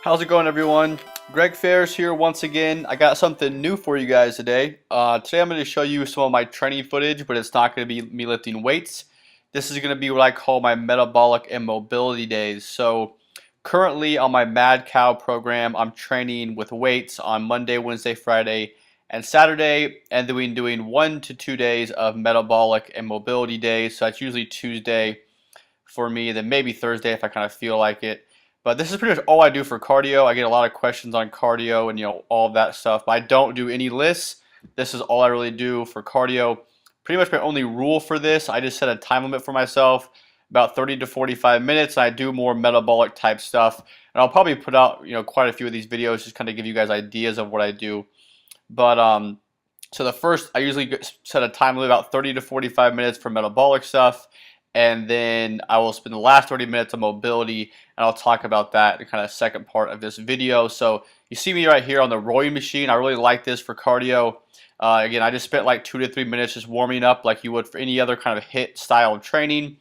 How's it going, everyone? Greg Ferris here once again. I got something new for you guys today. Today I'm going to show you some of my training footage, but it's not going to be me lifting weights. This is going to be what I call my metabolic and mobility days. So currently on my Mad Cow program, I'm training with weights on Monday, Wednesday, Friday, and Saturday, and then we're doing 1 to 2 days of metabolic and mobility days. So that's usually Tuesday for me, then maybe Thursday if I kind of feel like it. But this is pretty much all I do for cardio. I get a lot of questions on cardio and all of that stuff. But I don't do any lists. This is all I really do for cardio. Pretty much my only rule for this, I just set a time limit for myself, about 30 to 45 minutes. And I do more metabolic type stuff. And I'll probably put out quite a few of these videos, just kind of give you guys ideas of what I do. But so the first, I usually set a time limit about 30 to 45 minutes for metabolic stuff. And then I will spend the last 30 minutes on mobility, and I'll talk about that in kind of second part of this video. So you see me right here on the rowing machine. I really like this for cardio. Again, I just spent like 2 to 3 minutes just warming up like you would for any other kind of HIIT style of training.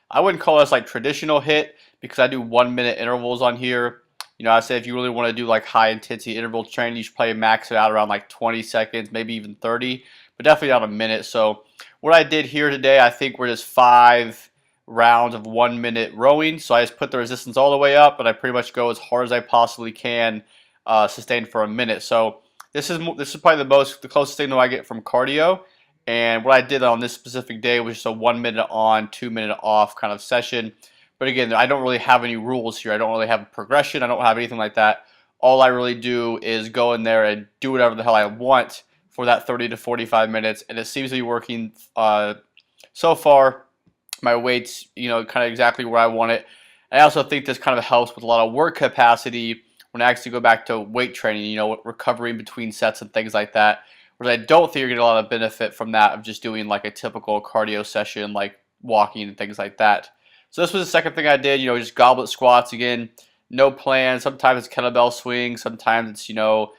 I wouldn't call this like traditional HIIT because I do 1-minute intervals on here. I say if you really want to do like high intensity interval training, you should probably max it out around like 20 seconds, maybe even 30, but definitely not a minute. So what I did here today, I think we're just 5 rounds of 1-minute rowing. So I just put the resistance all the way up, and I pretty much go as hard as I possibly can, sustained for a minute. So this is probably the closest thing that I get from cardio. And what I did on this specific day was just a 1 minute on, 2 minute off kind of session. But again, I don't really have any rules here. I don't really have a progression. I don't have anything like that. All I really do is go in there and do whatever the hell I want for that 30 to 45 minutes, and it seems to be working so far. My weights, kind of exactly where I want it. I also think this kind of helps with a lot of work capacity when I actually go back to weight training, recovering between sets and things like that. Whereas I don't think you're getting a lot of benefit from that of just doing like a typical cardio session, like walking and things like that. So this was the second thing I did, just goblet squats again, no plan. Sometimes it's kettlebell swings, sometimes it's,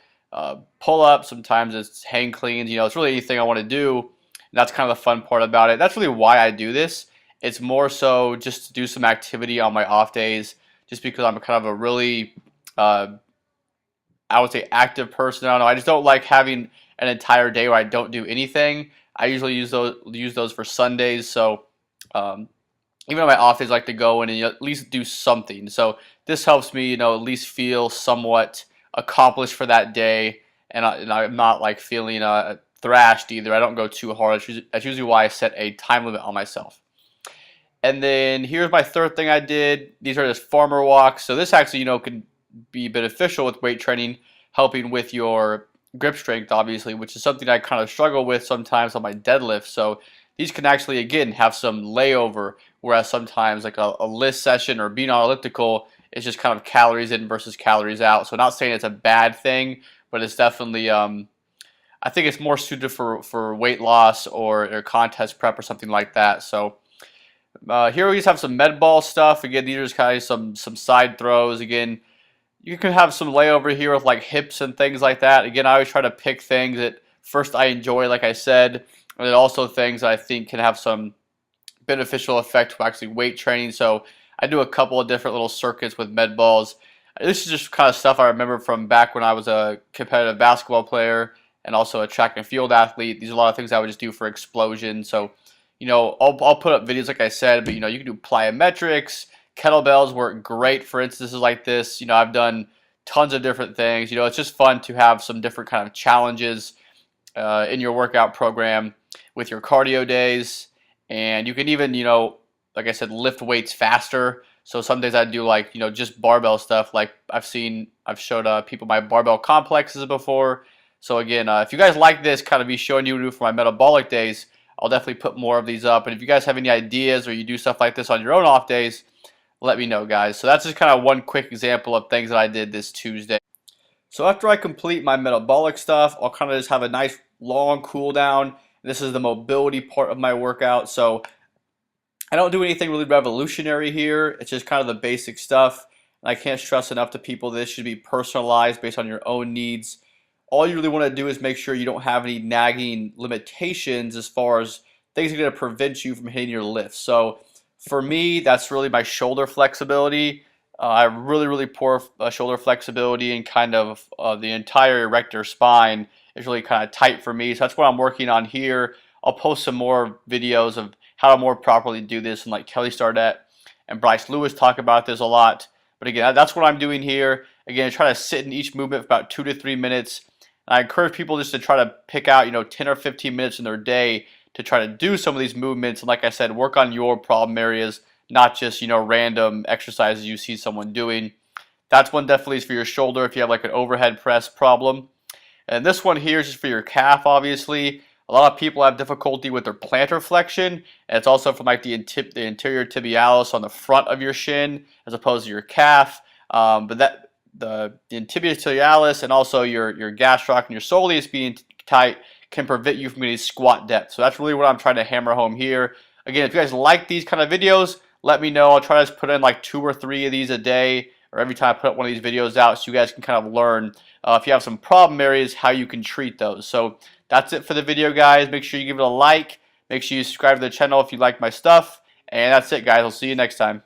pull-ups, sometimes it's hang cleans. It's really anything I want to do. And that's kind of the fun part about it. That's really why I do this. It's more so just to do some activity on my off days, just because I'm kind of a really, I would say, active person. I don't know. I just don't like having an entire day where I don't do anything. I usually use those for Sundays. So even on my off days, I like to go in and at least do something. So this helps me, at least feel somewhat accomplished for that day, and I'm not like feeling thrashed either. I don't go too hard. That's usually why I set a time limit on myself. And then here's my third thing I did. These are just farmer walks. So this actually, can be beneficial with weight training, helping with your grip strength, obviously, which is something I kind of struggle with sometimes on my deadlift. So these can actually, again, have some layover, whereas sometimes like a list session or being on elliptical is just kind of calories in versus calories out. So not saying it's a bad thing, but it's definitely, I think it's more suited for weight loss or contest prep or something like that. So here we just have some med ball stuff. Again, these are just kind of some side throws. Again, you can have some layover here with like hips and things like that. Again, I always try to pick things that first I enjoy, like I said, and then also things that I think can have some beneficial effect to actually weight training. So I do a couple of different little circuits with med balls. This is just kind of stuff I remember from back when I was a competitive basketball player and also a track and field athlete. These are a lot of things I would just do for explosion. So I'll put up videos like I said, but you can do plyometrics, kettlebells work great for instances like this. I've done tons of different things. It's just fun to have some different kind of challenges in your workout program with your cardio days. And you can even, like I said, lift weights faster. So some days I do like, just barbell stuff. Like I've showed people my barbell complexes before. So again, if you guys like this, kind of be showing you what to do for my metabolic days, I'll definitely put more of these up. And if you guys have any ideas or you do stuff like this on your own off days, let me know, guys. So that's just kind of one quick example of things that I did this Tuesday. So after I complete my metabolic stuff, I'll kind of just have a nice long cool down. This is the mobility part of my workout. So I don't do anything really revolutionary here. It's just kind of the basic stuff. And I can't stress enough to people this should be personalized based on your own needs. All you really want to do is make sure you don't have any nagging limitations as far as things that are going to prevent you from hitting your lifts. So for me, that's really my shoulder flexibility. I have really poor shoulder flexibility, and kind of the entire erector spine is really kind of tight for me. So that's what I'm working on here. I'll post some more videos of how to more properly do this, and like Kelly Stardet and Bryce Lewis talk about this a lot. But again, that's what I'm doing here. Again, try to sit in each movement for about 2 to 3 minutes. And I encourage people just to try to pick out 10 or 15 minutes in their day to try to do some of these movements. And like I said, work on your problem areas, not just random exercises you see someone doing. That's one definitely is for your shoulder if you have like an overhead press problem. And this one here is just for your calf, obviously. A lot of people have difficulty with their plantar flexion, and it's also from like the anterior tibialis on the front of your shin as opposed to your calf. But that the anterior tibialis and also your gastroc and your soleus being tight can prevent you from getting squat depth. So that's really what I'm trying to hammer home here. Again, if you guys like these kind of videos, let me know. I'll try to put in like 2 or 3 of these a day, or every time I put one of these videos out, so you guys can kind of learn if you have some problem areas, how you can treat those. So that's it for the video, guys. Make sure you give it a like. Make sure you subscribe to the channel if you like my stuff. And that's it, guys. I'll see you next time.